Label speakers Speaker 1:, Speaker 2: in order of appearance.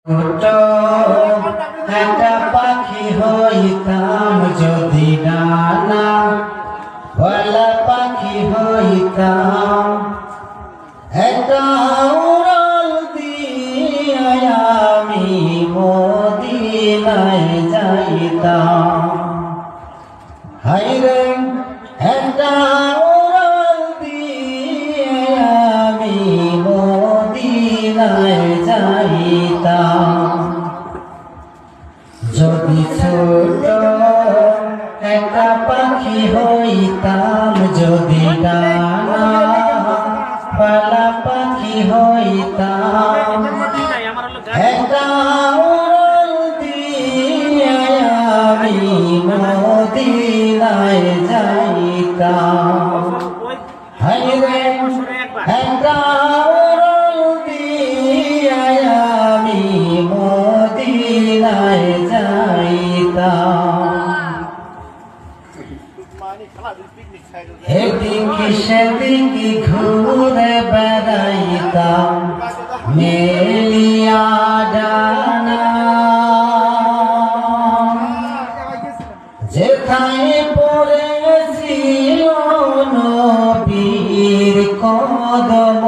Speaker 1: ছোট একটা পাখি হইতাম যদি ডানা ওয়ালা পাখি হইতাম, একটা উড়াল দিয়ে আমি মদিনায় যাইতাম। হায়রে একটা উড়াল দিয়ে আমি মদিনায় যাইতাম। যদি ছোট একটা পাখি হইতাম, যদি ডানা পালা পাখি হইতাম, একটা উড়াল দিয়ে আমি মদিনায় যাইতাম। হায়রে একটা উড়াল দিয়ে আমি মদিনায় যাইতাম। এদিকে সেদিকে ঘুরে বেড়াইতাম মেলিয়া ডানা, যেথায় পড়েছিল নবীর কদম